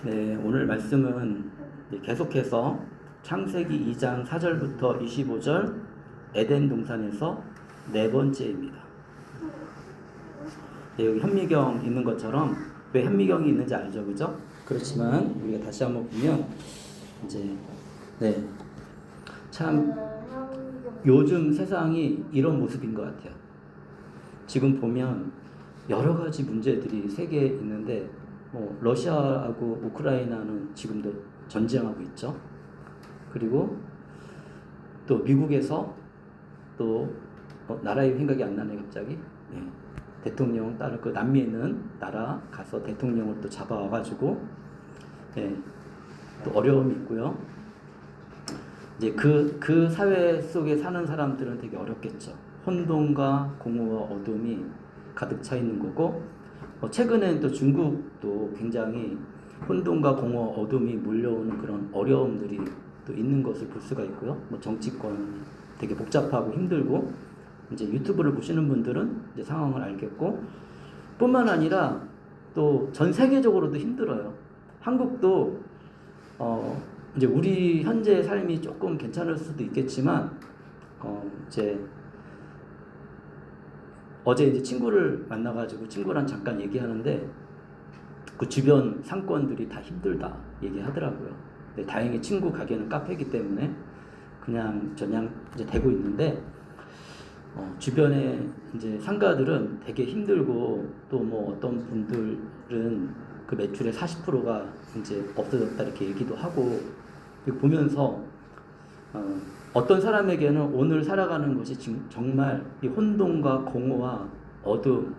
네, 오늘 말씀은 계속해서 창세기 2장 4절부터 25절 에덴 동산에서 네 번째입니다. 네, 여기 현미경 있는 것처럼 왜 현미경이 있는지 알죠, 그죠? 그렇지만 우리가 다시 한번 보면 이제 참 요즘 세상이 이런 모습인 것 같아요. 지금 보면 여러 가지 문제들이 세계에 있는데 러시아하고 우크라이나는 지금도 전쟁하고 있죠. 그리고 또 미국에서 또 나라의 생각이 안 나네 갑자기. 대통령 따로 그 남미에 있는 나라 가서 대통령을 또 잡아와가지고 또 어려움이 있고요. 이제 그 사회 속에 사는 사람들은 되게 어렵겠죠. 혼돈과 공허와 어둠이 가득 차 있는 거고, 최근에는 또 중국도 굉장히 혼돈과 공허, 어둠이 몰려오는 그런 어려움들이 또 있는 것을 볼 수가 있고요. 정치권 되게 복잡하고 힘들고, 이제 유튜브를 보시는 분들은 이제 상황을 알겠고, 뿐만 아니라 또 전 세계적으로도 힘들어요. 한국도 이제 우리 현재 삶이 조금 괜찮을 수도 있겠지만, 어제 이제 친구를 만나가지고 친구랑 잠깐 얘기하는데 그 주변 상권들이 다 힘들다 얘기하더라고요. 근데 다행히 친구 가게는 카페이기 때문에 그냥 이제 되고 있는데 주변에 이제 상가들은 되게 힘들고 또 어떤 분들은 그 매출의 40%가 이제 없어졌다 이렇게 얘기도 하고 보면서 어떤 사람에게는 오늘 살아가는 것이 정말 이 혼돈과 공허와 어둠,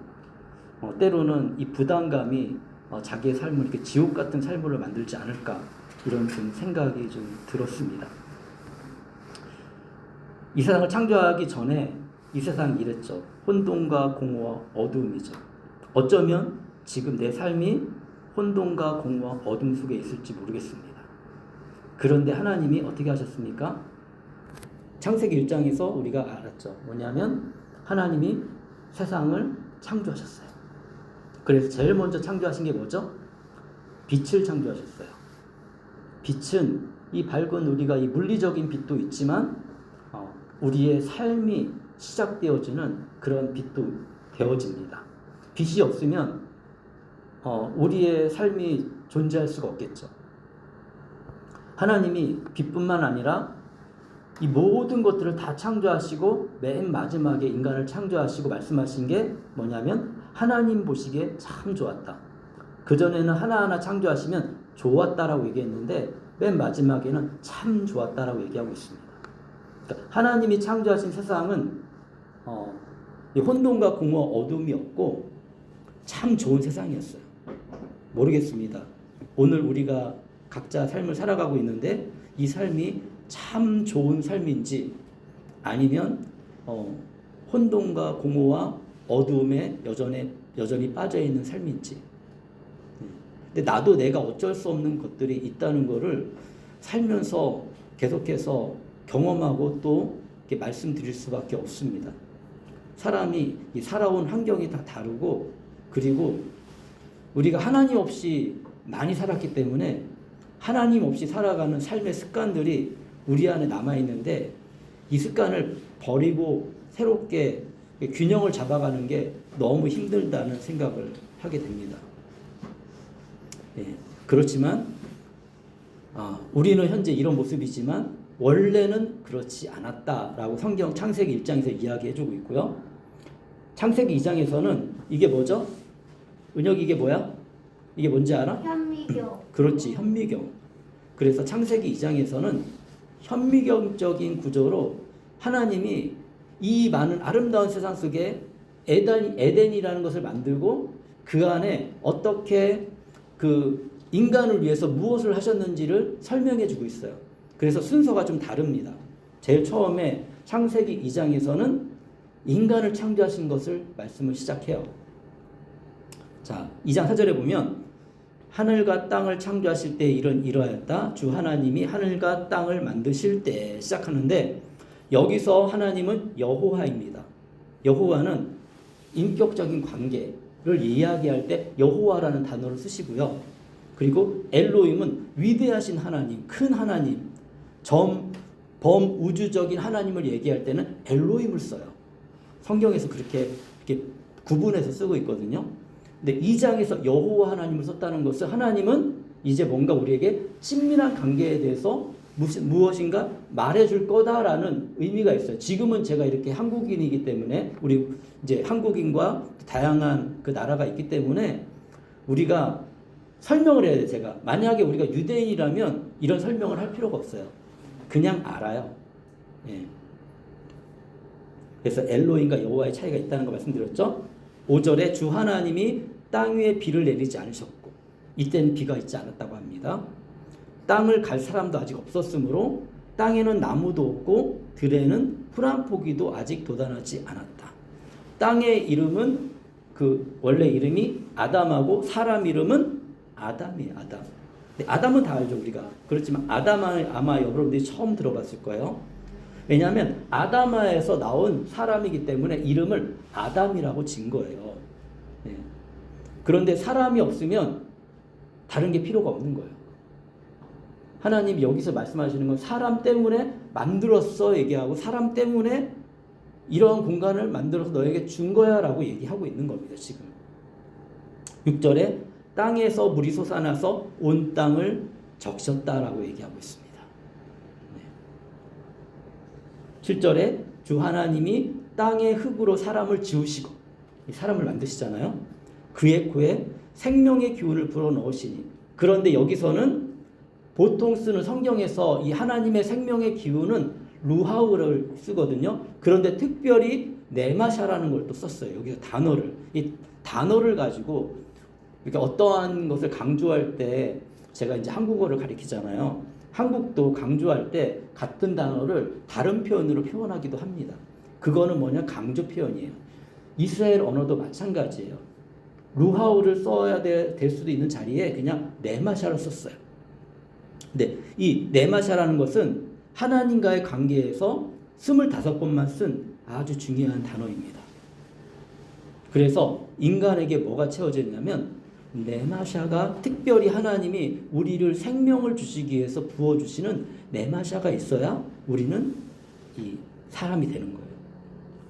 때로는 이 부담감이 자기의 삶을 이렇게 지옥 같은 삶으로 만들지 않을까 이런 좀 생각이 좀 들었습니다. 이 세상을 창조하기 전에 이 세상이 이랬죠. 혼돈과 공허와 어둠이죠. 어쩌면 지금 내 삶이 혼돈과 공허와 어둠 속에 있을지 모르겠습니다. 그런데 하나님이 어떻게 하셨습니까? 창세기 1장에서 우리가 알았죠. 뭐냐면 하나님이 세상을 창조하셨어요. 그래서 제일 먼저 창조하신 게 뭐죠? 빛을 창조하셨어요. 빛은 이 밝은 우리가 이 물리적인 빛도 있지만 우리의 삶이 시작되어지는 그런 빛도 되어집니다. 빛이 없으면 우리의 삶이 존재할 수가 없겠죠. 하나님이 빛뿐만 아니라 이 모든 것들을 다 창조하시고 맨 마지막에 인간을 창조하시고 말씀하신 게 뭐냐면 하나님 보시기에 참 좋았다. 그전에는 하나하나 창조하시면 좋았다라고 얘기했는데 맨 마지막에는 참 좋았다라고 얘기하고 있습니다. 그러니까 하나님이 창조하신 세상은 이 혼돈과 공허 어둠이 없고 참 좋은 세상이었어요. 모르겠습니다. 오늘 우리가 각자 삶을 살아가고 있는데 이 삶이 참 좋은 삶인지 아니면 혼돈과 공허와 어두움에 여전히 빠져있는 삶인지. 근데 나도 내가 어쩔 수 없는 것들이 있다는 거를 살면서 계속해서 경험하고 또 이렇게 말씀드릴 수밖에 없습니다. 사람이 살아온 환경이 다 다르고 그리고 우리가 하나님 없이 많이 살았기 때문에 하나님 없이 살아가는 삶의 습관들이 우리 안에 남아있는데 이 습관을 버리고 새롭게 균형을 잡아가는 게 너무 힘들다는 생각을 하게 됩니다. 그렇지만 우리는 현재 이런 모습이지만 원래는 그렇지 않았다라고 성경 창세기 1장에서 이야기해주고 있고요. 창세기 2장에서는 이게 뭐죠? 은혁이 이게 뭐야? 이게 뭔지 알아? 현미경. 그렇지, 현미경. 그래서 창세기 2장에서는 현미경적인 구조로 하나님이 이 많은 아름다운 세상 속에 에덴이라는 것을 만들고 그 안에 어떻게 그 인간을 위해서 무엇을 하셨는지를 설명해 주고 있어요. 그래서 순서가 좀 다릅니다. 제일 처음에 창세기 2장에서는 인간을 창조하신 것을 말씀을 시작해요. 자, 2장 4절에 보면 하늘과 땅을 창조하실 때 일은 이러하였다. 주 하나님이 하늘과 땅을 만드실 때 시작하는데 여기서 하나님은 여호와입니다. 여호와는 인격적인 관계를 이야기할 때 여호와라는 단어를 쓰시고요. 그리고 엘로힘은 위대하신 하나님, 큰 하나님, 범우주적인 하나님을 얘기할 때는 엘로힘을 써요. 성경에서 그렇게 구분해서 쓰고 있거든요. 근데 2장에서 여호와 하나님을 썼다는 것은 하나님은 이제 뭔가 우리에게 친밀한 관계에 대해서 무엇인가 말해줄 거다라는 의미가 있어요. 지금은 제가 이렇게 한국인이기 때문에 우리 이제 한국인과 다양한 그 나라가 있기 때문에 우리가 설명을 해야 돼요. 제가 만약에 우리가 유대인이라면 이런 설명을 할 필요가 없어요. 그냥 알아요. 예. 그래서 엘로힘과 여호와의 차이가 있다는 거 말씀드렸죠. 5절에 주 하나님이 땅 위에 비를 내리지 않으셨고 이때는 비가 있지 않았다고 합니다. 땅을 갈 사람도 아직 없었으므로 땅에는 나무도 없고 들에는 풀 한 포기도 아직 돋아나지 않았다. 땅의 이름은 그 원래 이름이 아담하고 사람 이름은 아담이에요. 아담. 아담은 다 알죠 우리가. 그렇지만 아담은 아마 여러분들이 처음 들어봤을 거예요. 왜냐하면 아담아에서 나온 사람이기 때문에 이름을 아담이라고 진 거예요. 네. 그런데 사람이 없으면 다른 게 필요가 없는 거예요. 하나님이 여기서 말씀하시는 건 사람 때문에 만들었어 얘기하고 사람 때문에 이러한 공간을 만들어서 너에게 준 거야 라고 얘기하고 있는 겁니다. 지금 6절에 땅에서 물이 솟아나서 온 땅을 적셨다라고 얘기하고 있습니다. 7절에 주 하나님이 땅의 흙으로 사람을 지으시고 사람을 만드시잖아요. 그의 코에 생명의 기운을 불어넣으시니. 그런데 여기서는 보통 쓰는 성경에서 이 하나님의 생명의 기운은 루하우를 쓰거든요. 그런데 특별히 네마샤라는 걸 또 썼어요. 여기서 단어를. 이 단어를 가지고 이렇게 어떠한 것을 강조할 때 제가 이제 한국어를 가리키잖아요. 한국도 강조할 때 같은 단어를 다른 표현으로 표현하기도 합니다. 그거는 뭐냐? 강조 표현이에요. 이스라엘 언어도 마찬가지예요. 루하우를 써야 될 수도 있는 자리에 그냥 네마샤를 썼어요. 근데 이 네마샤라는 것은 하나님과의 관계에서 25번만 쓴 아주 중요한 단어입니다. 그래서 인간에게 뭐가 채워졌냐면 네마샤가 특별히 하나님이 우리를 생명을 주시기 위해서 부어주시는 네마샤가 있어야 우리는 이 사람이 되는 거예요.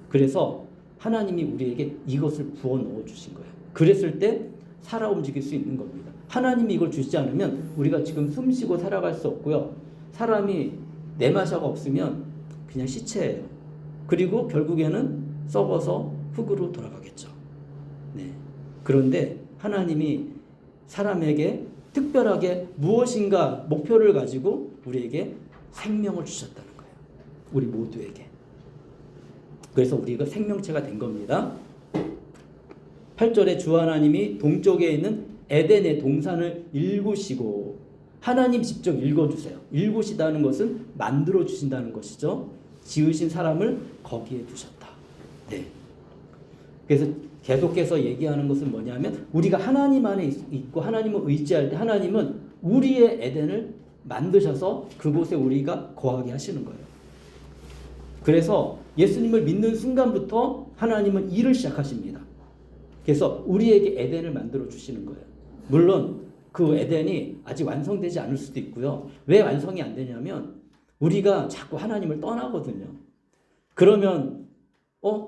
그래서 하나님이 우리에게 이것을 부어 넣어 주신 거예요. 그랬을 때 살아 움직일 수 있는 겁니다. 하나님이 이걸 주시지 않으면 우리가 지금 숨쉬고 살아갈 수 없고요. 사람이 네마샤가 없으면 그냥 시체예요. 그리고 결국에는 썩어서 흙으로 돌아가겠죠. 네. 그런데 하나님이 사람에게 특별하게 무엇인가 목표를 가지고 우리에게 생명을 주셨다는 거예요. 우리 모두에게. 그래서 우리가 생명체가 된 겁니다. 8절에 주 하나님이 동쪽에 있는 에덴의 동산을 일구시고, 하나님 직접 읽어주세요. 일구시다는 것은 만들어주신다는 것이죠. 지으신 사람을 거기에 두셨다. 네. 그래서 계속해서 얘기하는 것은 뭐냐면 우리가 하나님 안에 있고 하나님을 의지할 때 하나님은 우리의 에덴을 만드셔서 그곳에 우리가 거하게 하시는 거예요. 그래서 예수님을 믿는 순간부터 하나님은 일을 시작하십니다. 그래서 우리에게 에덴을 만들어 주시는 거예요. 물론 그 에덴이 아직 완성되지 않을 수도 있고요. 왜 완성이 안 되냐면 우리가 자꾸 하나님을 떠나거든요. 그러면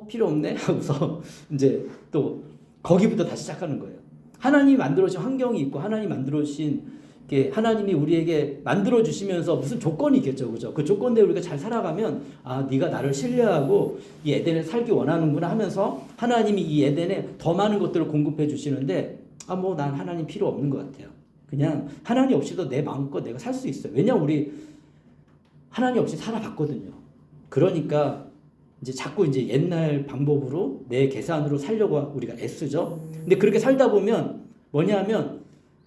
필요 없네 하고서 이제 또 거기부터 다시 시작하는 거예요. 하나님이 만들어주신 환경이 있고 하나님이 만들어주신 게 하나님이 우리에게 만들어 주시면서 무슨 조건이 있겠죠, 그죠? 그 조건대로 우리가 잘 살아가면 네가 나를 신뢰하고 이 에덴에 살기 원하는구나 하면서 하나님이 이 에덴에 더 많은 것들을 공급해 주시는데 난 하나님 필요 없는 것 같아요. 그냥 하나님 없이도 내 마음껏 내가 살 수 있어요. 왜냐면 우리 하나님 없이 살아봤거든요. 그러니까 이제 자꾸 이제 옛날 방법으로 내 계산으로 살려고 우리가 애쓰죠. 근데 그렇게 살다 보면 뭐냐면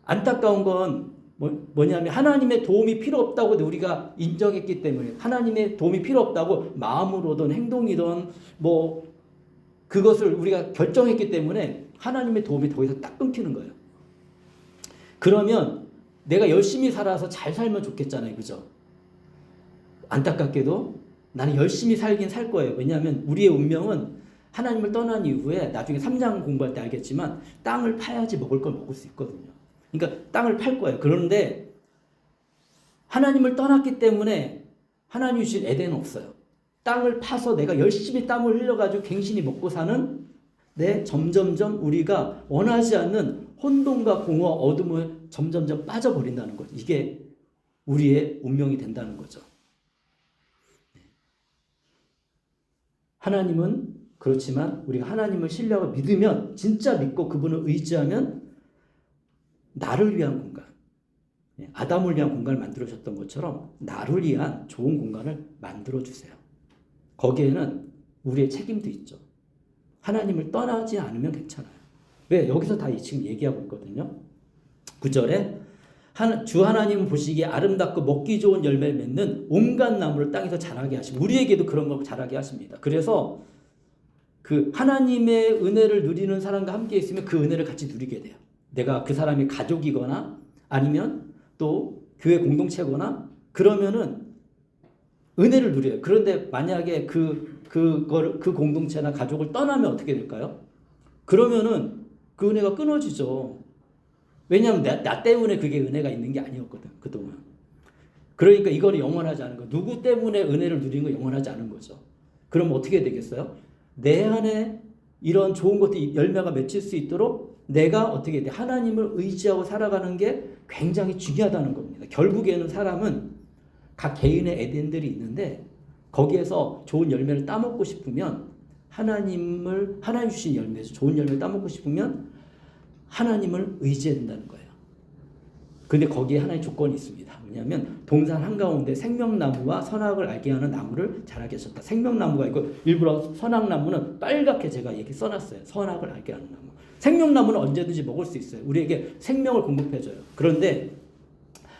안타까운 건 뭐냐면 하나님의 도움이 필요 없다고 우리가 인정했기 때문에 하나님의 도움이 필요 없다고 마음으로든 행동이든 그것을 우리가 결정했기 때문에 하나님의 도움이 더 이상 딱 끊기는 거예요. 그러면 내가 열심히 살아서 잘 살면 좋겠잖아요. 그죠? 안타깝게도 나는 열심히 살긴 살 거예요. 왜냐하면 우리의 운명은 하나님을 떠난 이후에 나중에 3장 공부할 때 알겠지만 땅을 파야지 먹을 걸 먹을 수 있거든요. 그러니까 땅을 팔 거예요. 그런데 하나님을 떠났기 때문에 하나님 주신 에덴은 없어요. 땅을 파서 내가 열심히 땀을 흘려가지고 갱신히 먹고 사는 점점점 우리가 원하지 않는 혼돈과 공허와 어둠을 점점점 빠져버린다는 거죠. 이게 우리의 운명이 된다는 거죠. 하나님은 그렇지만 우리가 하나님을 신뢰하고 믿으면, 진짜 믿고 그분을 의지하면 나를 위한 공간, 아담을 위한 공간을 만들어주셨던 것처럼 나를 위한 좋은 공간을 만들어주세요. 거기에는 우리의 책임도 있죠. 하나님을 떠나지 않으면 괜찮아요. 왜? 여기서 다 지금 얘기하고 있거든요. 9절에 주 하나님 보시기에 아름답고 먹기 좋은 열매를 맺는 온갖 나무를 땅에서 자라게 하시고, 우리에게도 그런 걸 자라게 하십니다. 그래서 그 하나님의 은혜를 누리는 사람과 함께 있으면 그 은혜를 같이 누리게 돼요. 내가 그 사람이 가족이거나 아니면 또 교회 공동체거나 그러면은 은혜를 누려요. 그런데 만약에 그 공동체나 가족을 떠나면 어떻게 될까요? 그러면은 그 은혜가 끊어지죠. 왜냐하면 나 때문에 그게 은혜가 있는 게 아니었거든, 그동안. 그러니까 이거는 영원하지 않은 거. 누구 때문에 은혜를 누리는 거 영원하지 않은 거죠. 그럼 어떻게 되겠어요? 내 안에 이런 좋은 것들이 열매가 맺힐 수 있도록 내가 어떻게 돼? 하나님을 의지하고 살아가는 게 굉장히 중요하다는 겁니다. 결국에는 사람은 각 개인의 에덴들이 있는데 거기에서 좋은 열매를 따먹고 싶으면 하나님 주신 열매에서 좋은 열매를 따먹고 싶으면 하나님을 의지해야 된다는 거예요. 근데 거기에 하나의 조건이 있습니다. 뭐냐면 동산 한가운데 생명나무와 선악을 알게 하는 나무를 자라게 하셨다. 생명나무가 있고 일부러 선악나무는 빨갛게 제가 얘기 써놨어요. 선악을 알게 하는 나무. 생명나무는 언제든지 먹을 수 있어요. 우리에게 생명을 공급해줘요. 그런데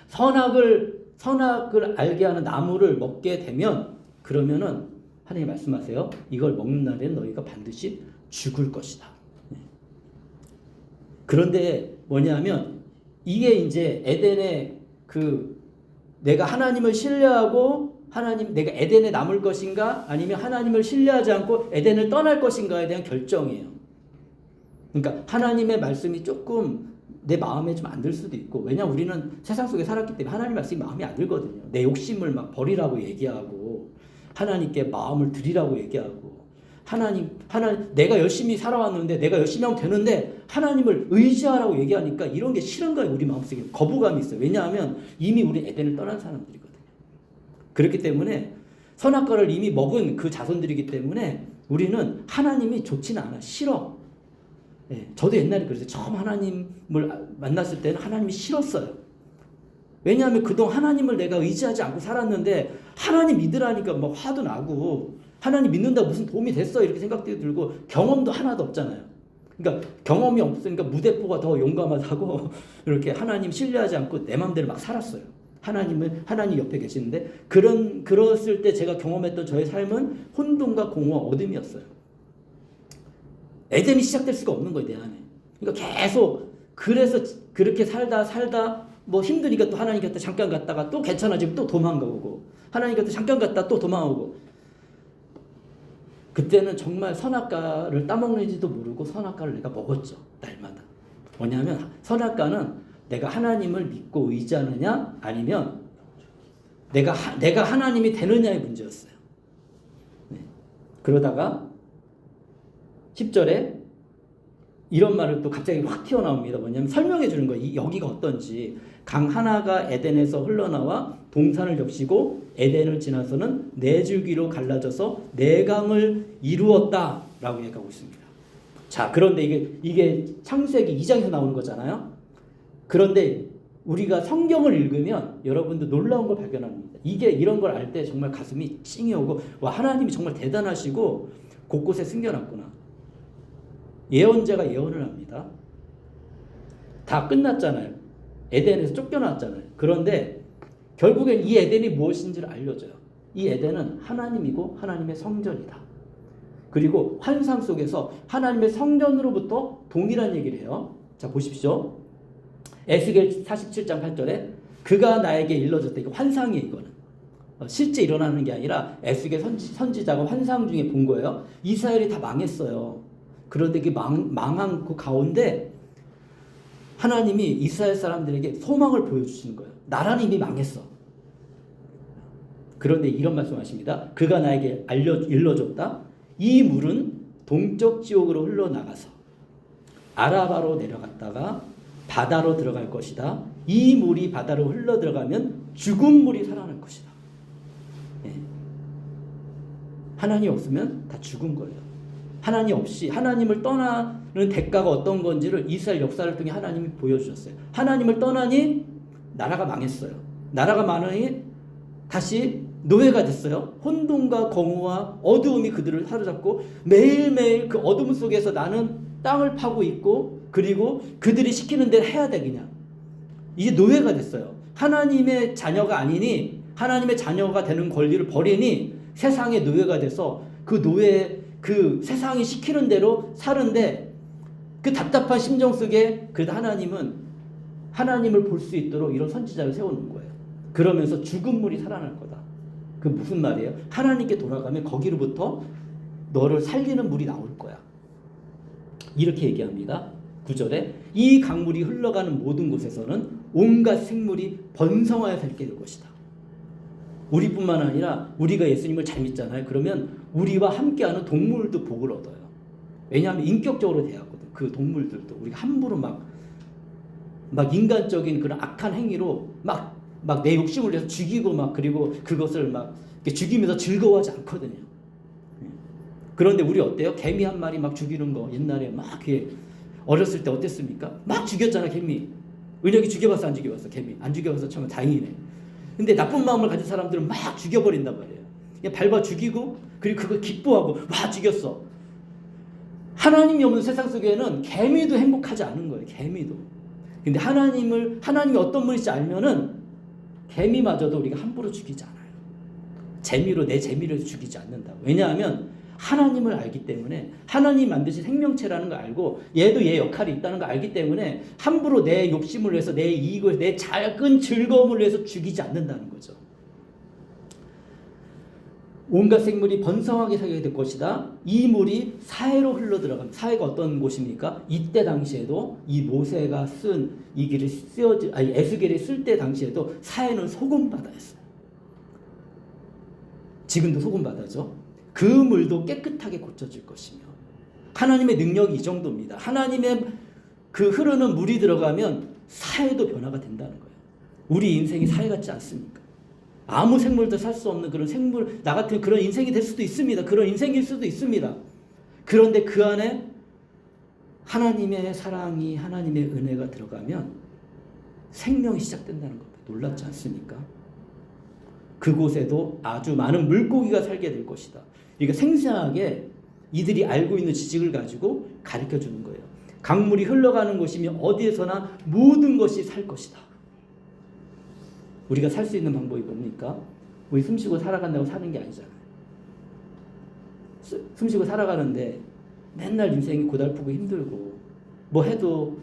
선악을 알게 하는 나무를 먹게 되면 그러면은 하나님 말씀하세요. 이걸 먹는 날에는 너희가 반드시 죽을 것이다. 그런데 뭐냐면 이게 이제 에덴의 내가 하나님을 신뢰하고 내가 에덴에 남을 것인가 아니면 하나님을 신뢰하지 않고 에덴을 떠날 것인가에 대한 결정이에요. 그러니까 하나님의 말씀이 조금 내 마음에 좀 안 들 수도 있고, 왜냐면 우리는 세상 속에 살았기 때문에 하나님 말씀이 마음에 안 들거든요. 내 욕심을 막 버리라고 얘기하고 하나님께 마음을 드리라고 얘기하고 내가 열심히 살아왔는데 내가 열심히 하면 되는데 하나님을 의지하라고 얘기하니까 이런 게 싫은 거예요. 우리 마음속에 거부감이 있어요. 왜냐하면 이미 우리 에덴을 떠난 사람들이거든요. 그렇기 때문에 선악과를 이미 먹은 그 자손들이기 때문에 우리는 하나님이 좋지는 않아. 싫어. 저도 옛날에 그랬어요. 처음 하나님을 만났을 때는 하나님이 싫었어요. 왜냐하면 그동안 하나님을 내가 의지하지 않고 살았는데 하나님 믿으라니까 막 화도 나고 하나님 믿는다고 무슨 도움이 됐어 이렇게 생각도 들고 경험도 하나도 없잖아요. 그러니까 경험이 없으니까 무대포가 더 용감하다고 이렇게 하나님 신뢰하지 않고 내 마음대로 막 살았어요. 하나님 옆에 계시는데 그랬을 때 제가 경험했던 저의 삶은 혼돈과 공허와 어둠이었어요. 에덴이 시작될 수가 없는 거예요, 내 안에. 그러니까 계속 그래서 그렇게 살다 뭐 힘드니까 또 하나님 곁에 잠깐 갔다가 또 괜찮아지면 또 도망가고 하나님 곁에 잠깐 갔다 또 도망오고. 그때는 정말 선악과를 따먹는지도 모르고 선악과를 내가 먹었죠, 날마다. 뭐냐면 선악과는 내가 하나님을 믿고 의지하느냐 아니면 내가 하나님이 되느냐의 문제였어요. 그러다가 10절에 이런 말을 또 갑자기 확 튀어나옵니다. 뭐냐면 설명해 주는 거예요. 여기가 어떤지. 강 하나가 에덴에서 흘러나와 동산을 적시고 에덴을 지나서는 네 줄기로 갈라져서 네 강을 이루었다라고 얘기하고 있습니다. 자, 그런데 이게 창세기 2장에서 나오는 거잖아요. 그런데 우리가 성경을 읽으면 여러분도 놀라운 걸 발견합니다. 이런 걸 알 때 정말 가슴이 찡이 오고 와, 하나님이 정말 대단하시고 곳곳에 숨겨놨구나. 예언자가 예언을 합니다. 다 끝났잖아요. 에덴에서 쫓겨났잖아요. 그런데 결국엔 이 에덴이 무엇인지를 알려줘요. 이 에덴은 하나님이고 하나님의 성전이다. 그리고 환상 속에서 하나님의 성전으로부터 동일한 얘기를 해요. 자, 보십시오. 에스겔 47장 8절에 그가 나에게 일러줬다. 이거 환상이에요, 이거는. 실제 일어나는 게 아니라 에스겔 선지자가 환상 중에 본 거예요. 이스라엘이 다 망했어요. 그런데 그 망한 그 가운데 하나님이 이스라엘 사람들에게 소망을 보여주시는 거예요. 나라는 이미 망했어. 그런데 이런 말씀하십니다. 그가 나에게 일러줬다. 이 물은 동쪽 지옥으로 흘러나가서 아라바로 내려갔다가 바다로 들어갈 것이다. 이 물이 바다로 흘러 들어가면 죽은 물이 살아날 것이다. 예. 하나님 없으면 다 죽은 거예요. 하나님 없이 하나님을 떠나는 대가가 어떤 건지를 이스라엘 역사를 통해 하나님이 보여주셨어요. 하나님을 떠나니 나라가 망했어요. 나라가 망하니 다시 노예가 됐어요. 혼돈과 공허와 어두움이 그들을 사로잡고 매일매일 그 어둠 속에서 나는 땅을 파고 있고 그리고 그들이 시키는 대로 해야 돼 그냥. 이제 노예가 됐어요. 하나님의 자녀가 아니니 하나님의 자녀가 되는 권리를 버리니 세상의 노예가 돼서 그 노예 그 세상이 시키는 대로 사는데 그 답답한 심정 속에 그래도 하나님은 하나님을 볼 수 있도록 이런 선지자를 세우는 거예요. 그러면서 죽은 물이 살아날 거다. 그 무슨 말이에요? 하나님께 돌아가면 거기로부터 너를 살리는 물이 나올 거야. 이렇게 얘기합니다. 9절에 이 강물이 흘러가는 모든 곳에서는 온갖 생물이 번성하여 살게 될 것이다. 우리뿐만 아니라 우리가 예수님을 잘 믿잖아요. 그러면 우리와 함께하는 동물도 복을 얻어요. 왜냐하면 인격적으로 대하거든. 그 동물들도 우리가 함부로 막 인간적인 그런 악한 행위로 막 내 욕심을 내서 죽이고 막 그리고 그것을 막 죽이면서 즐거워하지 않거든요. 그런데 우리 어때요? 개미 한 마리 막 죽이는 거 옛날에 막 어렸을 때 어땠습니까? 막 죽였잖아 개미. 은혁이 죽여봤어 안 죽여봤어? 개미 안 죽여봐서 참 다행이네. 근데 나쁜 마음을 가진 사람들은 막 죽여버린단 말이에요. 그냥 밟아 죽이고 그리고 그걸 기뻐하고 와 죽였어. 하나님이 없는 세상 속에는 개미도 행복하지 않은 거예요. 개미도. 근데 하나님이 어떤 분인지 알면은 개미마저도 우리가 함부로 죽이지 않아요. 재미로 내 재미를 죽이지 않는다. 왜냐하면 하나님을 알기 때문에 하나님 만드신 생명체라는 걸 알고 얘도 얘 역할이 있다는 걸 알기 때문에 함부로 내 욕심을 위해서 내 이익을 내 작은 즐거움을 위해서 죽이지 않는다는 거죠. 온갖 생물이 번성하게 살게 될 것이다. 이 물이 사해로 흘러들어갑니다. 사해가 어떤 곳입니까? 이때 당시에도 이 모세가 쓴 이 길을 에스겔이 쓸 때 당시에도 사해는 소금 바다였어요. 지금도 소금 바다죠. 그 물도 깨끗하게 고쳐질 것이며 하나님의 능력이 이 정도입니다. 하나님의 그 흐르는 물이 들어가면 사해도 변화가 된다는 거예요. 우리 인생이 사해 같지 않습니까? 아무 생물도 살 수 없는 그런 생물, 나 같은 그런 인생이 될 수도 있습니다. 그런 인생일 수도 있습니다. 그런데 그 안에 하나님의 사랑이, 하나님의 은혜가 들어가면 생명이 시작된다는 겁니다. 놀랍지 않습니까? 그곳에도 아주 많은 물고기가 살게 될 것이다. 그러니까 생생하게 이들이 알고 있는 지식을 가지고 가르쳐 주는 거예요. 강물이 흘러가는 곳이면 어디에서나 모든 것이 살 것이다. 우리가 살 수 있는 방법이 뭡니까? 우리 숨쉬고 살아간다고 사는 게 아니잖아요. 숨쉬고 살아가는데 맨날 인생이 고달프고 힘들고 뭐 해도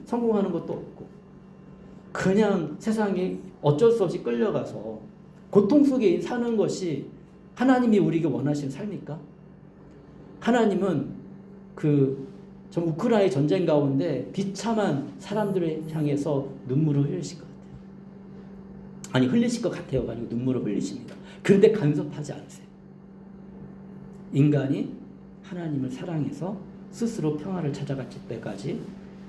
성공하는 것도 없고 그냥 세상에 어쩔 수 없이 끌려가서 고통 속에 사는 것이 하나님이 우리에게 원하시는 삶입니까? 하나님은 전 우크라이나 전쟁 가운데 비참한 사람들을 향해서 눈물을 흘리실 것 같아요. 아니 흘리실 것 같아요가 아니고 눈물을 흘리십니다. 그런데 간섭하지 않으세요. 인간이 하나님을 사랑해서 스스로 평화를 찾아갈 때까지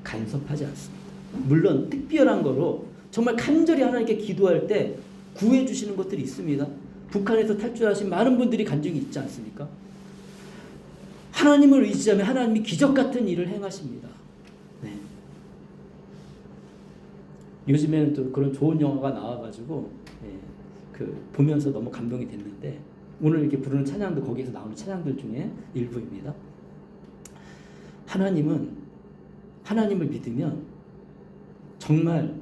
간섭하지 않습니다. 물론 특별한 거로 정말 간절히 하나님께 기도할 때 구해 주시는 것들이 있습니다. 북한에서 탈출하신 많은 분들이 간 적이 있지 않습니까? 하나님을 의지하면 하나님이 기적 같은 일을 행하십니다. 네. 요즘에는 또 그런 좋은 영화가 나와가지고 보면서 너무 감동이 됐는데 오늘 이렇게 부르는 찬양도 거기에서 나오는 찬양들 중에 일부입니다. 하나님을 믿으면 정말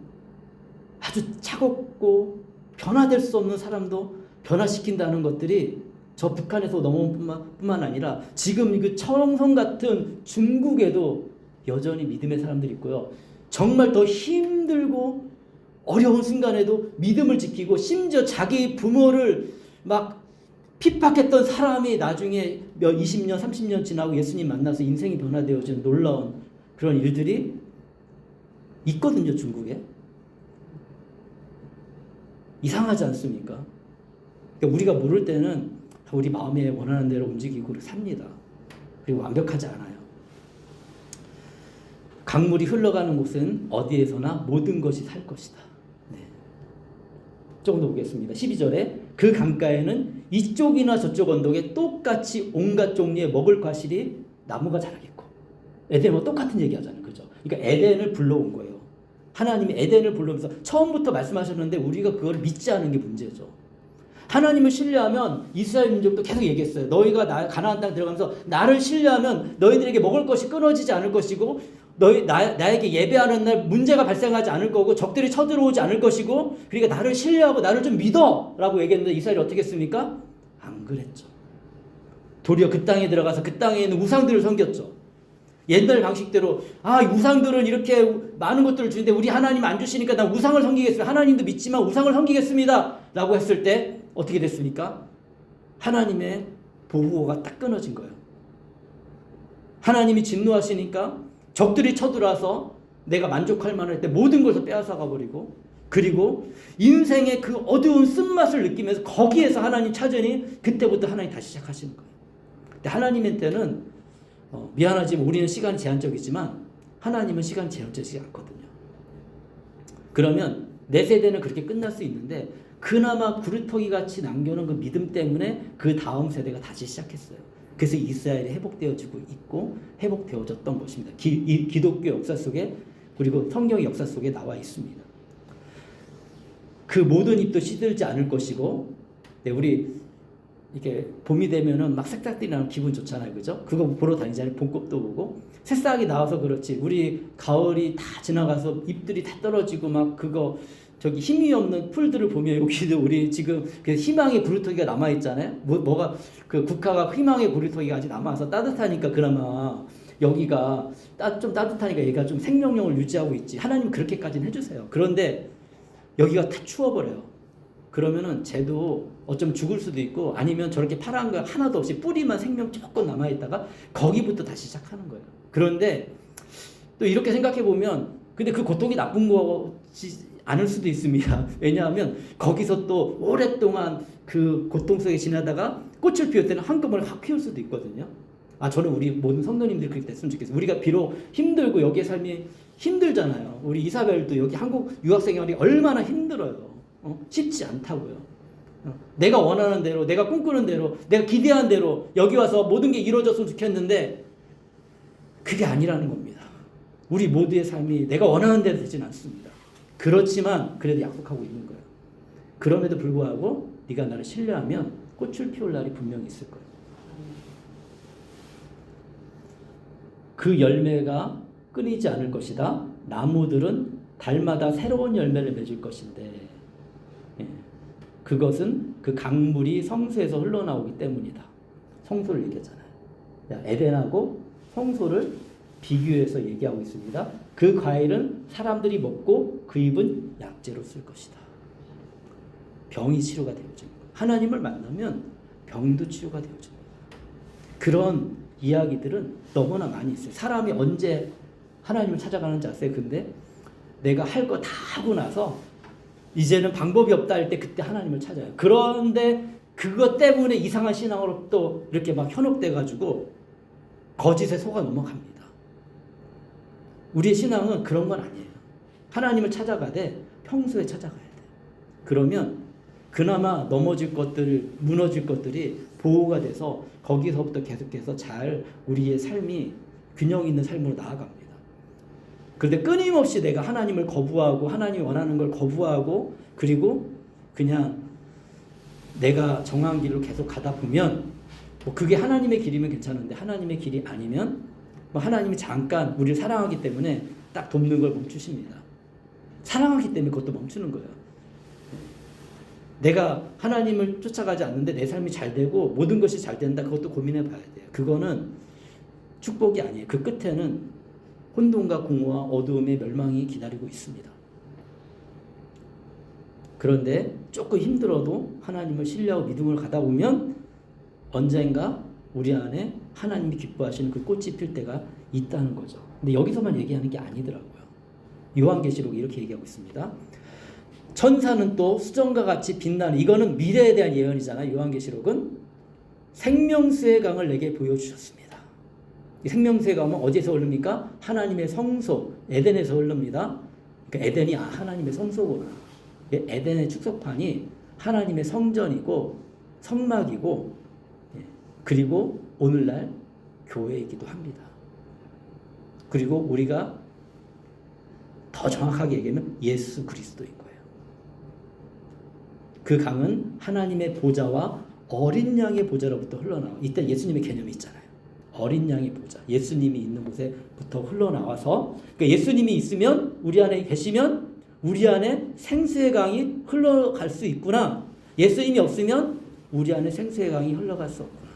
아주 차갑고 변화될 수 없는 사람도 변화시킨다는 것들이 저 북한에서 넘어온 뿐만 아니라 지금 그 청성 같은 중국에도 여전히 믿음의 사람들이 있고요. 정말 더 힘들고 어려운 순간에도 믿음을 지키고 심지어 자기 부모를 막 핍박했던 사람이 나중에 20년, 30년 지나고 예수님 만나서 인생이 변화되어지는 놀라운 그런 일들이 있거든요, 중국에. 이상하지 않습니까? 그러니까 우리가 모를 때는 우리 마음에 원하는 대로 움직이고 삽니다. 그리고 완벽하지 않아요. 강물이 흘러가는 곳은 어디에서나 모든 것이 살 것이다. 네. 조금 더 보겠습니다. 12절에 그 강가에는 이쪽이나 저쪽 언덕에 똑같이 온갖 종류의 먹을 과실이 나무가 자라겠고. 에덴과 똑같은 얘기 하잖아요. 그죠? 그러니까 에덴을 불러온 거예요. 하나님이 에덴을 불러오면서 처음부터 말씀하셨는데 우리가 그걸 믿지 않은 게 문제죠. 하나님을 신뢰하면 이스라엘 민족도 계속 얘기했어요. 너희가 가나안 땅 들어가면서 나를 신뢰하면 너희들에게 먹을 것이 끊어지지 않을 것이고 나에게 예배하는 날 문제가 발생하지 않을 거고 적들이 쳐들어오지 않을 것이고 그러니까 나를 신뢰하고 나를 좀 믿어 라고 얘기했는데 이스라엘이 어떻게 했습니까? 안 그랬죠. 도리어 그 땅에 들어가서 그 땅에 있는 우상들을 섬겼죠. 옛날 방식대로 우상들은 이렇게 많은 것들을 주는데 우리 하나님 안 주시니까 나 우상을 섬기겠습니다. 하나님도 믿지만 우상을 섬기겠습니다 라고 했을 때 어떻게 됐습니까? 하나님의 보호가 딱 끊어진 거예요. 하나님이 진노하시니까 적들이 쳐들어와서 내가 만족할 만할 때 모든 것을 빼앗아가 버리고 그리고 인생의 그 어두운 쓴맛을 느끼면서 거기에서 하나님 찾으니 그때부터 하나님 다시 시작하시는 거예요. 근데 하나님한테는 미안하지만 우리는 시간이 제한적이지만 하나님은 시간 제한적이지 않거든요. 그러면 내 세대는 그렇게 끝날 수 있는데 그나마 구루터기 같이 남겨놓은 그 믿음 때문에 그 다음 세대가 다시 시작했어요. 그래서 이스라엘이 회복되어지고 있고 회복되어졌던 것입니다. 기독교 역사 속에 그리고 성경의 역사 속에 나와 있습니다. 그 모든 잎도 시들지 않을 것이고 우리 이렇게 봄이 되면은 막 새싹들이 나면 기분 좋잖아요. 그죠? 그거 보러 다니잖아요. 봄꽃도 보고. 새싹이 나와서 그렇지. 우리 가을이 다 지나가서 잎들이 다 떨어지고 막 그거 저기 힘이 없는 풀들을 보면 여기도 우리 지금 그 희망의 구루터기가 남아 있잖아요. 뭐가 그 국화가 희망의 구루터기가 아직 남아서 따뜻하니까 그나마 여기가 좀 따뜻하니까 얘가 좀 생명력을 유지하고 있지. 하나님 그렇게까지는 해주세요. 그런데 여기가 다 추워버려요. 그러면은 쟤도 어쩜 죽을 수도 있고 아니면 저렇게 파란 거 하나도 없이 뿌리만 생명 조금 남아있다가 거기부터 다시 시작하는 거예요. 그런데 또 이렇게 생각해 보면 근데 그 고통이 나쁜 거지 않을 수도 있습니다. 왜냐하면 거기서 또 오랫동안 그 고통 속에 지나다가 꽃을 피울 때는 한꺼번에 확 피울 수도 있거든요. 저는 우리 모든 성도님들이 그렇게 됐으면 좋겠어요. 우리가 비록 힘들고 여기에 삶이 힘들잖아요. 우리 이사벨도 여기 한국 유학생활이 얼마나 힘들어요. 쉽지 않다고요. 내가 원하는 대로, 내가 꿈꾸는 대로, 내가 기대한 대로 여기 와서 모든 게 이루어졌으면 좋겠는데 그게 아니라는 겁니다. 우리 모두의 삶이 내가 원하는 대로 되진 않습니다. 그렇지만 그래도 약속하고 있는 거예요. 그럼에도 불구하고 네가 나를 신뢰하면 꽃을 피울 날이 분명히 있을 거예요. 그 열매가 끊이지 않을 것이다. 나무들은 달마다 새로운 열매를 맺을 것인데 그것은 그 강물이 성소에서 흘러나오기 때문이다. 성소를 얘기하잖아요. 에덴하고 성소를 비교해서 얘기하고 있습니다. 그 과일은 사람들이 먹고 그 잎은 약재로 쓸 것이다. 병이 치료가 되어집니다. 하나님을 만나면 병도 치료가 되어집니다. 그런 이야기들은 너무나 많이 있어요. 사람이 언제 하나님을 찾아가는지 아세요? 근데 내가 할 거 다 하고 나서 이제는 방법이 없다 할 때 그때 하나님을 찾아요. 그런데 그것 때문에 이상한 신앙으로 또 이렇게 막 현혹돼가지고 거짓에 속아 넘어갑니다. 우리의 신앙은 그런 건 아니에요. 하나님을 찾아가되 평소에 찾아가야 돼. 그러면 그나마 넘어질 것들, 무너질 것들이 보호가 돼서 거기서부터 계속해서 잘 우리의 삶이 균형 있는 삶으로 나아갑니다. 그런데 끊임없이 내가 하나님을 거부하고 하나님이 원하는 걸 거부하고 그리고 그냥 내가 정한 길로 계속 가다 보면 그게 하나님의 길이면 괜찮은데 하나님의 길이 아니면 하나님이 잠깐 우리를 사랑하기 때문에 딱 돕는 걸 멈추십니다. 사랑하기 때문에 그것도 멈추는 거예요. 내가 하나님을 쫓아가지 않는데 내 삶이 잘 되고 모든 것이 잘 된다. 그것도 고민해 봐야 돼요. 그거는 축복이 아니에요. 그 끝에는 혼돈과 공허와 어두움의 멸망이 기다리고 있습니다. 그런데 조금 힘들어도 하나님을 신뢰하고 믿음을 가다 보면 언젠가 우리 안에 하나님이 기뻐하시는 그 꽃이 필 때가 있다는 거죠. 근데 여기서만 얘기하는 게 아니더라고요. 요한계시록 이렇게 얘기하고 있습니다. 천사는 또 수정과 같이 빛나는, 이거는 미래에 대한 예언이잖아요. 요한계시록은 생명수의 강을 내게 보여주셨습니다. 이 생명수의 강은 어디에서 흐릅니까? 하나님의 성소 에덴에서 흐릅니다. 그러니까 에덴이 하나님의 성소구나. 에덴의 축소판이 하나님의 성전이고 성막이고, 그리고 오늘날 교회이기도 합니다. 그리고 우리가 더 정확하게 얘기하면 예수 그리스도인 거예요. 그 강은 하나님의 보좌와 어린 양의 보좌로부터 흘러나와. 이때 예수님의 개념이 있잖아요. 어린 양의 보좌, 예수님이 있는 곳에부터 흘러나와서, 그러니까 예수님이 있으면, 우리 안에 계시면 우리 안에 생수의 강이 흘러갈 수 있구나. 예수님이 없으면 우리 안에 생수의 강이 흘러갈 수 없구나.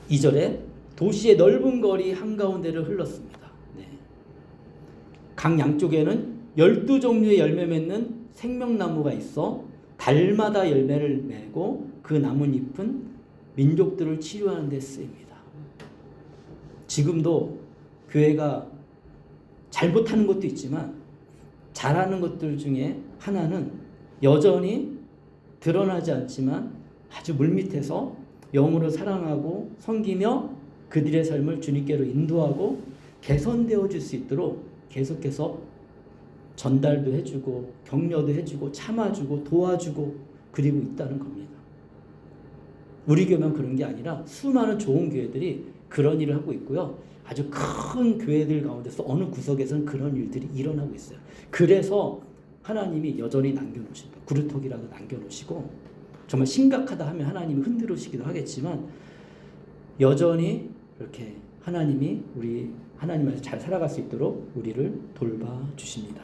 2절에 도시의 넓은 거리 한가운데를 흘렀습니다. 네. 강 양쪽에는 12종류의 열매 맺는 생명나무가 있어 달마다 열매를 내고 그 나뭇잎은 민족들을 치료하는 데 쓰입니다. 지금도 교회가 잘못하는 것도 있지만 잘하는 것들 중에 하나는 여전히 드러나지 않지만 아주 물밑에서 영으로 사랑하고 섬기며 그들의 삶을 주님께로 인도하고 개선되어 줄 수 있도록 계속해서 전달도 해주고 격려도 해주고 참아주고 도와주고 그리고 있다는 겁니다. 우리 교회만 그런 게 아니라 수많은 좋은 교회들이 그런 일을 하고 있고요. 아주 큰 교회들 가운데서 어느 구석에서는 그런 일들이 일어나고 있어요. 그래서 하나님이 여전히 남겨놓으십니다. 구루터기라도 남겨놓으시고, 정말 심각하다 하면 하나님이 흔들으시기도 하겠지만 여전히 이렇게 하나님이 우리 하나님 안에서 잘 살아갈 수 있도록 우리를 돌봐주십니다.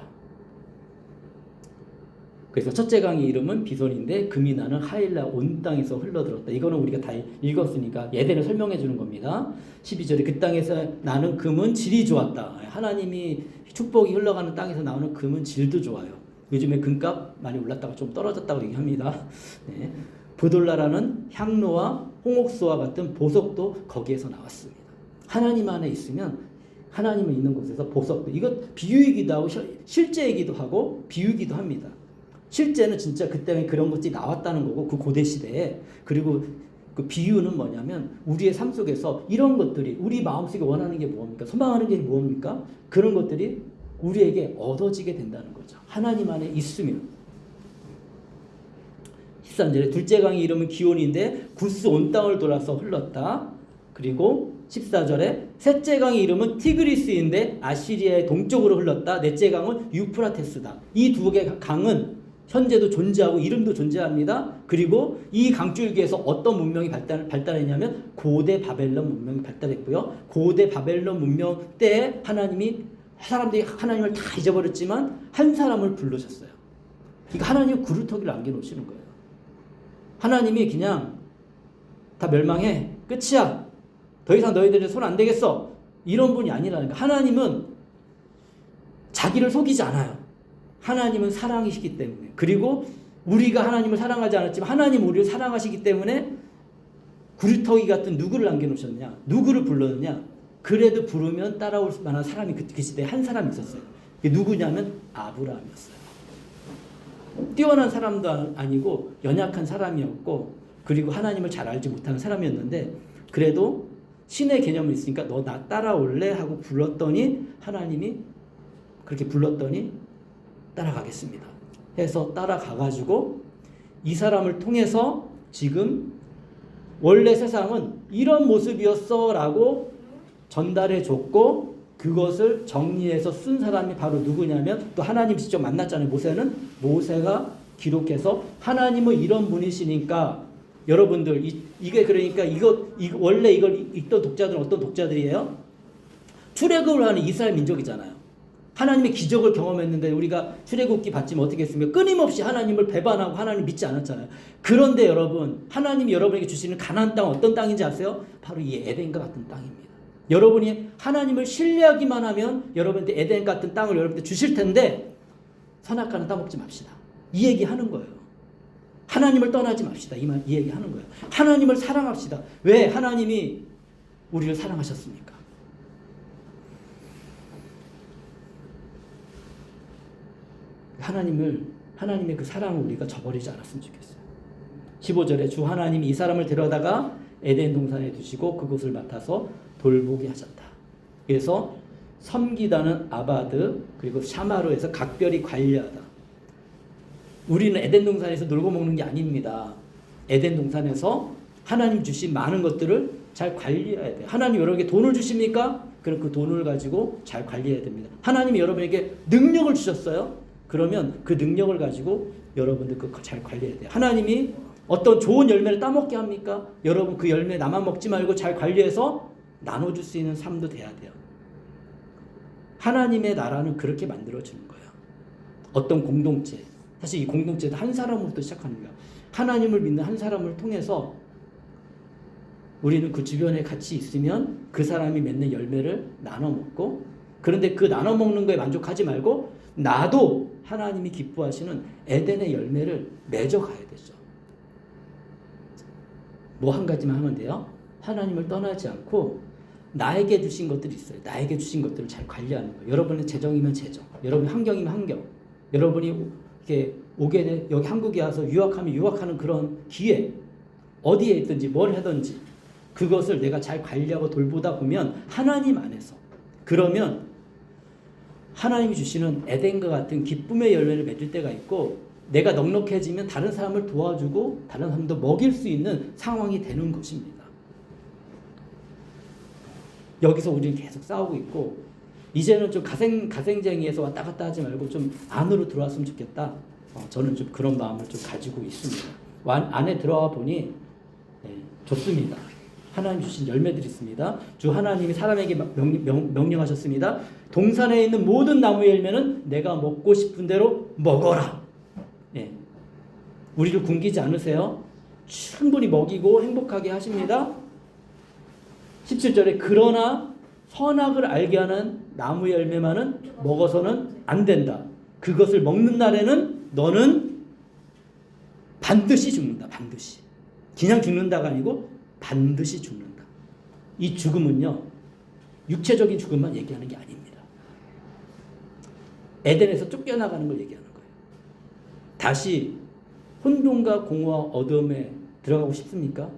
그래서 첫째 강의 이름은 비손인데 금이 나는 하일라 온 땅에서 흘러들었다. 이거는 우리가 다 읽었으니까 예대를 설명해 주는 겁니다. 12절에 그 땅에서 나는 금은 질이 좋았다. 하나님이 축복이 흘러가는 땅에서 나오는 금은 질도 좋아요. 요즘에 금값 많이 올랐다가 좀 떨어졌다고 얘기합니다. 네. 브돌라라는 향로와 홍옥수와 같은 보석도 거기에서 나왔습니다. 하나님 안에 있으면 하나님이 있는 곳에서 보석도, 이거 비유이기도 하고 실제이기도 하고 비유이기도 합니다. 실제는 진짜 그때 그런 것들이 나왔다는 거고, 그 고대 시대에. 그리고 그 비유는 뭐냐면 우리의 삶 속에서 이런 것들이, 우리 마음속에 원하는 게 뭡니까? 소망하는 게 뭡니까? 그런 것들이 우리에게 얻어지게 된다는 거죠. 하나님 안에 있으면. 13절에 둘째 강의 이름은 기온인데 구스 온 땅을 돌아서 흘렀다. 그리고 14절에 셋째 강의 이름은 티그리스인데 아시리아의 동쪽으로 흘렀다. 넷째 강은 유프라테스다. 이 두 개의 강은 현재도 존재하고 이름도 존재합니다. 그리고 이 강줄기에서 어떤 문명이 발달했냐면 고대 바벨론 문명이 발달했고요. 고대 바벨론 문명 때 하나님이, 사람들이 하나님을 다 잊어버렸지만 한 사람을 부르셨어요. 그러니까 하나님이 구루터기를 남겨놓으시는 거예요. 하나님이 그냥 다 멸망해, 끝이야, 더 이상 너희들이 손 안 대겠어, 이런 분이 아니라니까. 하나님은 자기를 속이지 않아요. 하나님은 사랑이시기 때문에. 그리고 우리가 하나님을 사랑하지 않았지만 하나님 우리를 사랑하시기 때문에 구루터기 같은 누구를 남겨놓으셨냐, 누구를 불렀느냐. 그래도 부르면 따라올 만한 사람이 그 시대에 한 사람이 있었어요. 그게 누구냐면 아브라함이었어요. 뛰어난 사람도 아니고 연약한 사람이었고, 그리고 하나님을 잘 알지 못하는 사람이었는데, 그래도 신의 개념이 있으니까 너 나 따라올래? 하고 불렀더니 하나님이 그렇게 불렀더니 따라가겠습니다 해서 따라가가지고 이 사람을 통해서 지금 원래 세상은 이런 모습이었어 라고 전달해 줬고, 그것을 정리해서 쓴 사람이 바로 누구냐면, 또 하나님 직접 만났잖아요. 모세가 기록해서 하나님은 이런 분이시니까 여러분들 이게 그러니까 이거 원래 이걸 읽던 독자들은 어떤 독자들이에요? 출애굽을 하는 이스라엘 민족이잖아요. 하나님의 기적을 경험했는데 우리가 출애굽기 봤지만 어떻게 했습니까? 끊임없이 하나님을 배반하고 하나님 믿지 않았잖아요. 그런데 여러분, 하나님이 여러분에게 주시는 가나안 땅 어떤 땅인지 아세요? 바로 이 에덴과 같은 땅입니다. 여러분이 하나님을 신뢰하기만 하면 여러분한테 에덴 같은 땅을 여러분한테 주실 텐데, 선악과는 따먹지 맙시다. 이 얘기하는 거예요. 하나님을 떠나지 맙시다. 이 얘기하는 거예요. 하나님을 사랑합시다. 왜? 하나님이 우리를 사랑하셨습니까? 하나님의 그 사랑을 우리가 저버리지 않았으면 좋겠어요. 15절에 주 하나님이 이 사람을 데려다가 에덴 동산에 두시고 그곳을 맡아서 돌보게 하셨다. 그래서 섬기다는 아바드 그리고 샤마르에서 각별히 관리하다. 우리는 에덴 동산에서 놀고 먹는 게 아닙니다. 에덴 동산에서 하나님 주신 많은 것들을 잘 관리해야 돼요. 하나님 여러분에게 돈을 주십니까? 그럼 그 돈을 가지고 잘 관리해야 됩니다. 하나님이 여러분에게 능력을 주셨어요. 그러면 그 능력을 가지고 여러분들 그거 잘 관리해야 돼요. 하나님이 어떤 좋은 열매를 따먹게 합니까? 여러분 그 열매 나만 먹지 말고 잘 관리해서 나눠줄 수 있는 삶도 돼야 돼요. 하나님의 나라는 그렇게 만들어주는 거예요. 어떤 공동체, 사실 이 공동체도 한 사람으로부터 시작하는 거예요. 하나님을 믿는 한 사람을 통해서 우리는 그 주변에 같이 있으면 그 사람이 맺는 열매를 나눠 먹고, 그런데 그 나눠 먹는 거에 만족하지 말고 나도 하나님이 기뻐하시는 에덴의 열매를 맺어가야 되죠. 뭐 한 가지만 하면 돼요. 하나님을 떠나지 않고 나에게 주신 것들이 있어요. 나에게 주신 것들을 잘 관리하는 거예요. 여러분의 재정이면 재정, 여러분의 환경이면 환경, 여러분이 이렇게 오게 돼 여기 한국에 와서 유학하면 유학하는 그런 기회, 어디에 있든지 뭘 하든지 그것을 내가 잘 관리하고 돌보다 보면 하나님 안에서, 그러면 하나님이 주시는 에덴과 같은 기쁨의 열매를 맺을 때가 있고, 내가 넉넉해지면 다른 사람을 도와주고 다른 사람도 먹일 수 있는 상황이 되는 것입니다. 여기서 우리는 계속 싸우고 있고, 이제는 좀 가생쟁이에서 왔다 갔다 하지 말고 좀 안으로 들어왔으면 좋겠다. 저는 좀 그런 마음을 좀 가지고 있습니다. 안에 들어와 보니 좋습니다. 하나님 주신 열매들이 있습니다. 주 하나님이 사람에게 명령하셨습니다. 동산에 있는 모든 나무 열매는 내가 먹고 싶은 대로 먹어라. 우리를 굶기지 않으세요. 충분히 먹이고 행복하게 하십니다. 17절에 그러나 선악을 알게 하는 나무 열매만은 먹어서는 안 된다. 그것을 먹는 날에는 너는 반드시 죽는다. 반드시. 그냥 죽는다가 아니고 반드시 죽는다. 이 죽음은요, 육체적인 죽음만 얘기하는 게 아닙니다. 에덴에서 쫓겨나가는 걸 얘기하는 거예요. 다시 혼돈과 공허와 어둠에 들어가고 싶습니까?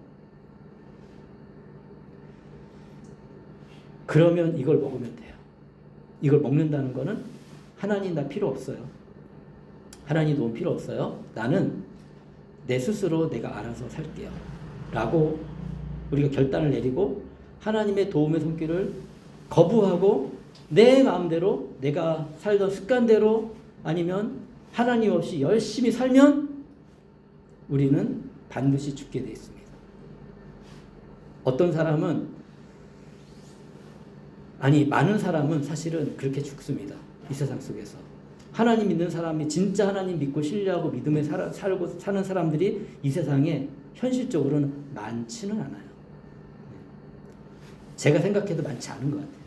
그러면 이걸 먹으면 돼요. 이걸 먹는다는 거는 하나님 나 필요 없어요. 하나님 도움 필요 없어요. 나는 내 스스로 내가 알아서 살게요. 라고 우리가 결단을 내리고 하나님의 도움의 손길을 거부하고 내 마음대로 내가 살던 습관대로 아니면 하나님 없이 열심히 살면 우리는 반드시 죽게 되어 있습니다. 어떤 사람은, 아니 많은 사람은 사실은 그렇게 죽습니다. 이 세상 속에서. 하나님 믿는 사람이 진짜 하나님 믿고 신뢰하고 믿음에 살고 사는 사람들이 이 세상에 현실적으로는 많지는 않아요. 제가 생각해도 많지 않은 것 같아요.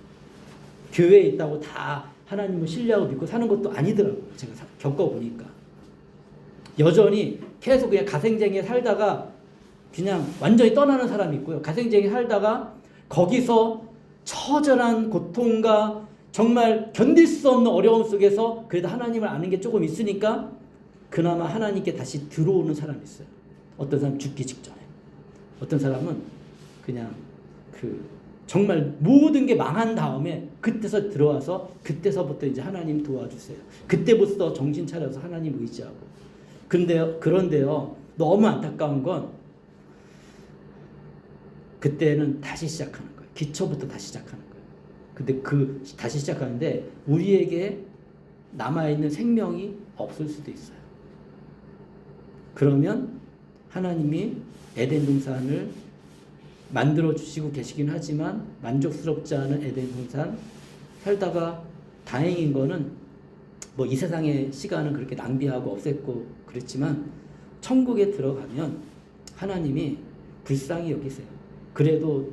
교회에 있다고 다 하나님을 신뢰하고 믿고 사는 것도 아니더라고요. 제가 겪어보니까. 여전히 계속 그냥 가생쟁이에 살다가 그냥 완전히 떠나는 사람이 있고요. 가생쟁이에 살다가 거기서 처절한 고통과 정말 견딜 수 없는 어려움 속에서 그래도 하나님을 아는 게 조금 있으니까 그나마 하나님께 다시 들어오는 사람이 있어요. 어떤 사람은 죽기 직전에. 어떤 사람은 그냥 정말 모든 게 망한 다음에 그때서 들어와서 그때서부터 이제 하나님 도와주세요. 그때부터 정신 차려서 하나님 의지하고. 그런데요, 너무 안타까운 건 그때는 다시 시작하는 거예요. 기초부터 다시 시작하는 거예요. 근데 다시 시작하는데 우리에게 남아있는 생명이 없을 수도 있어요. 그러면 하나님이 에덴 동산을 만들어 주시고 계시긴 하지만 만족스럽지 않은 에덴 동산 살다가 다행인 거는 뭐 이 세상의 시간은 그렇게 낭비하고 없앴고 그랬지만 천국에 들어가면 하나님이 불쌍히 여기세요. 그래도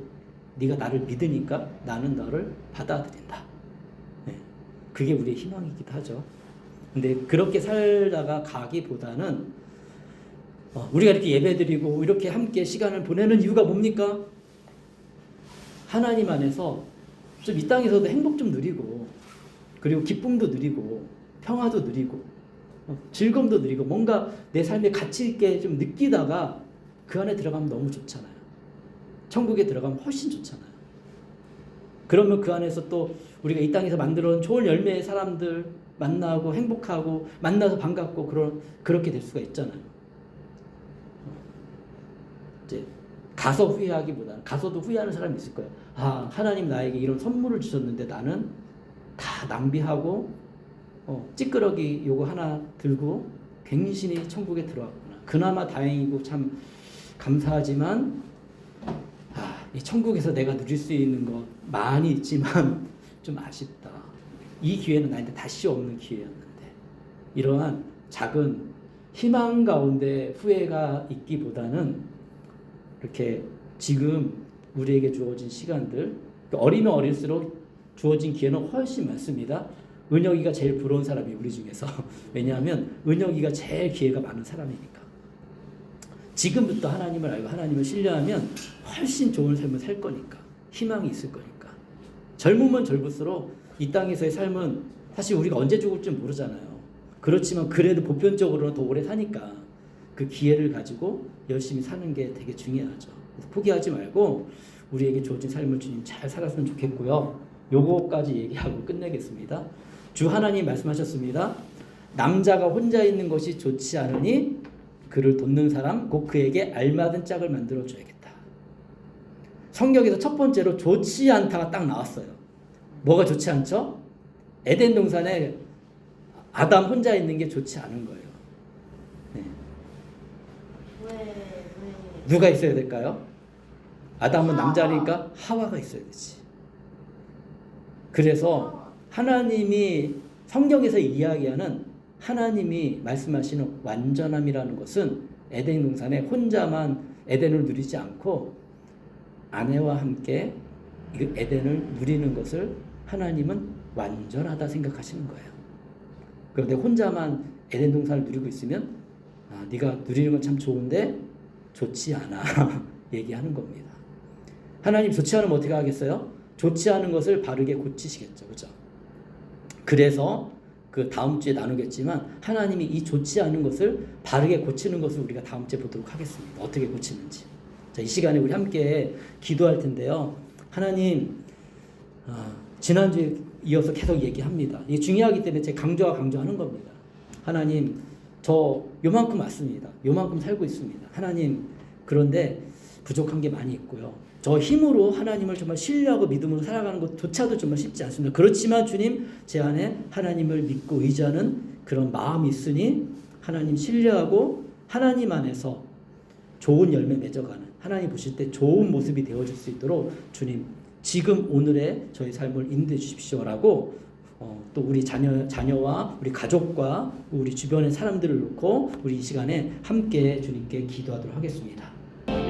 네가 나를 믿으니까 나는 너를 받아들인다. 그게 우리의 희망이기도 하죠. 근데 그렇게 살다가 가기보다는 우리가 이렇게 예배드리고 이렇게 함께 시간을 보내는 이유가 뭡니까? 하나님 안에서 좀 이 땅에서도 행복 좀 누리고, 그리고 기쁨도 누리고, 평화도 누리고, 즐거움도 누리고 뭔가 내 삶에 가치 있게 좀 느끼다가 그 안에 들어가면 너무 좋잖아요. 천국에 들어가면 훨씬 좋잖아요. 그러면 그 안에서 또 우리가 이 땅에서 만들어 놓은 좋은 열매의 사람들 만나고 행복하고 만나서 반갑고 그렇게 될 수가 있잖아요. 이제 가서 후회하기보다는, 가서도 후회하는 사람이 있을 거예요. 아, 하나님 나에게 이런 선물을 주셨는데 나는 다 낭비하고 찌끄러기 요거 하나 들고 갱신히 천국에 들어왔구나. 그나마 다행이고 참 감사하지만 이 천국에서 내가 누릴 수 있는 거 많이 있지만 좀 아쉽다. 이 기회는 나한테 다시 없는 기회였는데. 이러한 작은 희망 가운데 후회가 있기보다는 이렇게 지금 우리에게 주어진 시간들, 어리면 어릴수록 주어진 기회는 훨씬 많습니다. 은혁이가 제일 부러운 사람이 우리 중에서. 왜냐하면 은혁이가 제일 기회가 많은 사람이니까. 지금부터 하나님을 알고 하나님을 신뢰하면 훨씬 좋은 삶을 살 거니까. 희망이 있을 거니까. 젊으면 젊을수록 이 땅에서의 삶은 사실 우리가 언제 죽을지 모르잖아요. 그렇지만 그래도 보편적으로는 더 오래 사니까 그 기회를 가지고 열심히 사는 게 되게 중요하죠. 그래서 포기하지 말고 우리에게 주어진 삶을 주님 잘 살았으면 좋겠고요. 요거까지 얘기하고 끝내겠습니다. 주 하나님 말씀하셨습니다. 남자가 혼자 있는 것이 좋지 않으니 그를 돕는 사람 곧 그에게 알맞은 짝을 만들어 줘야겠다. 성경에서 첫 번째로 좋지 않다가 딱 나왔어요. 뭐가 좋지 않죠? 에덴 동산에 아담 혼자 있는 게 좋지 않은 거예요. 네. 왜? 누가 있어야 될까요? 아담은 남자니까 하와가 있어야 되지. 그래서 하나님이 성경에서 이야기하는 하나님이 말씀하시는 완전함이라는 것은 에덴 동산에 혼자만 에덴을 누리지 않고 아내와 함께 그 에덴을 누리는 것을 하나님은 완전하다 생각하시는 거예요. 그런데 혼자만 에덴 동산을 누리고 있으면 네가 누리는 건 참 좋은데 좋지 않아 얘기하는 겁니다. 하나님 좋지 않으면 어떻게 하겠어요? 좋지 않은 것을 바르게 고치시겠죠. 그죠? 그래서 그 다음 주에 나누겠지만 하나님이 이 좋지 않은 것을 바르게 고치는 것을 우리가 다음 주에 보도록 하겠습니다. 어떻게 고치는지. 자, 이 시간에 우리 함께 기도할 텐데요. 하나님, 지난주에 이어서 계속 얘기합니다. 이게 중요하기 때문에 제가 강조하는 겁니다. 하나님, 저 요만큼 왔습니다. 요만큼 살고 있습니다. 하나님, 그런데 부족한 게 많이 있고요. 저 힘으로 하나님을 정말 신뢰하고 믿음으로 살아가는 것조차도 정말 쉽지 않습니다. 그렇지만 주님, 제 안에 하나님을 믿고 의지하는 그런 마음이 있으니 하나님 신뢰하고 하나님 안에서 좋은 열매 맺어가는, 하나님 보실 때 좋은 모습이 되어질 수 있도록 주님 지금 오늘의 저희 삶을 인도해 주십시오라고 또 우리 자녀와 우리 가족과 우리 주변의 사람들을 놓고 우리 이 시간에 함께 주님께 기도하도록 하겠습니다.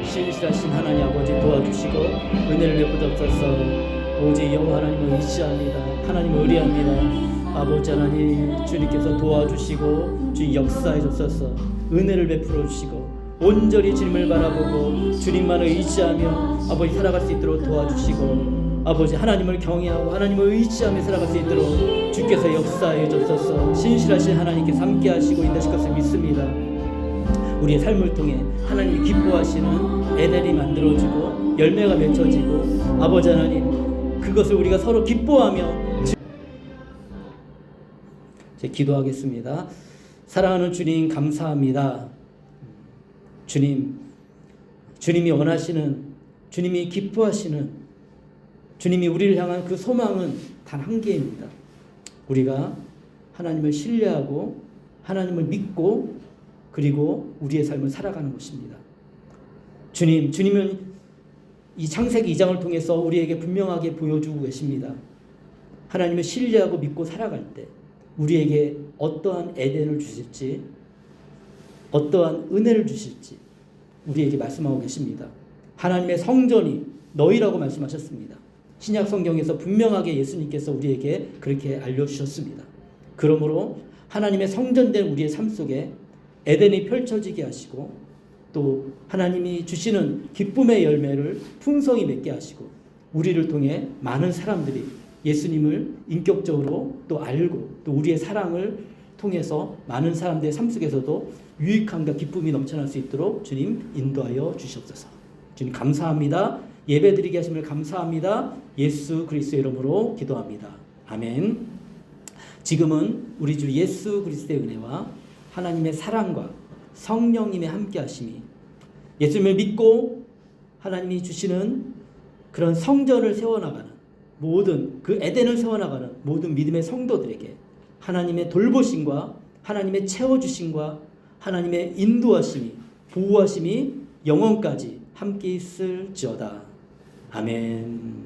신실하신 하나님 아버지 도와주시고 은혜를 베푸옵소서. 오직 여호와 하나님을 의지합니다. 하나님을 의뢰합니다. 아버지 하나님, 주님께서 도와주시고 주님 역사해 주소서. 은혜를 베풀어 주시고 온전히 주님을 바라보고 주님만을 의지하며 아버지 살아갈 수 있도록 도와주시고 아버지 하나님을 경외하고 하나님을 의지하며 살아갈 수 있도록 주께서 역사해 주소서. 신실하신 하나님께 함께 하시고 인도하실 것을 믿습니다. 우리의 삶을 통해 하나님이 기뻐하시는 에덴이 만들어지고 열매가 맺혀지고 아버지 하나님 그것을 우리가 서로 기뻐하며 제 기도하겠습니다. 사랑하는 주님 감사합니다. 주님이 원하시는, 주님이 기뻐하시는, 주님이 우리를 향한 그 소망은 단 한 개입니다. 우리가 하나님을 신뢰하고 하나님을 믿고 그리고 우리의 삶을 살아가는 것입니다. 주님은 이 창세기 2장을 통해서 우리에게 분명하게 보여주고 계십니다. 하나님을 신뢰하고 믿고 살아갈 때 우리에게 어떠한 에덴을 주실지, 어떠한 은혜를 주실지 우리에게 말씀하고 계십니다. 하나님의 성전이 너희라고 말씀하셨습니다. 신약 성경에서 분명하게 예수님께서 우리에게 그렇게 알려주셨습니다. 그러므로 하나님의 성전된 우리의 삶 속에 에덴이 펼쳐지게 하시고 또 하나님이 주시는 기쁨의 열매를 풍성히 맺게 하시고 우리를 통해 많은 사람들이 예수님을 인격적으로 또 알고 또 우리의 사랑을 통해서 많은 사람들의 삶 속에서도 유익함과 기쁨이 넘쳐날 수 있도록 주님 인도하여 주시옵소서. 주님 감사합니다. 예배드리게 하심을 감사합니다. 예수 그리스도의 이름으로 기도합니다. 아멘. 지금은 우리 주 예수 그리스도의 은혜와 하나님의 사랑과 성령님의 함께 하심이 예수님을 믿고 하나님이 주시는 그런 성전을 세워나가는 모든 그 에덴을 세워나가는 모든 믿음의 성도들에게 하나님의 돌보심과 하나님의 채워주심과 하나님의 인도하심이 보호하심이 영원까지 함께 있을지어다. 아멘.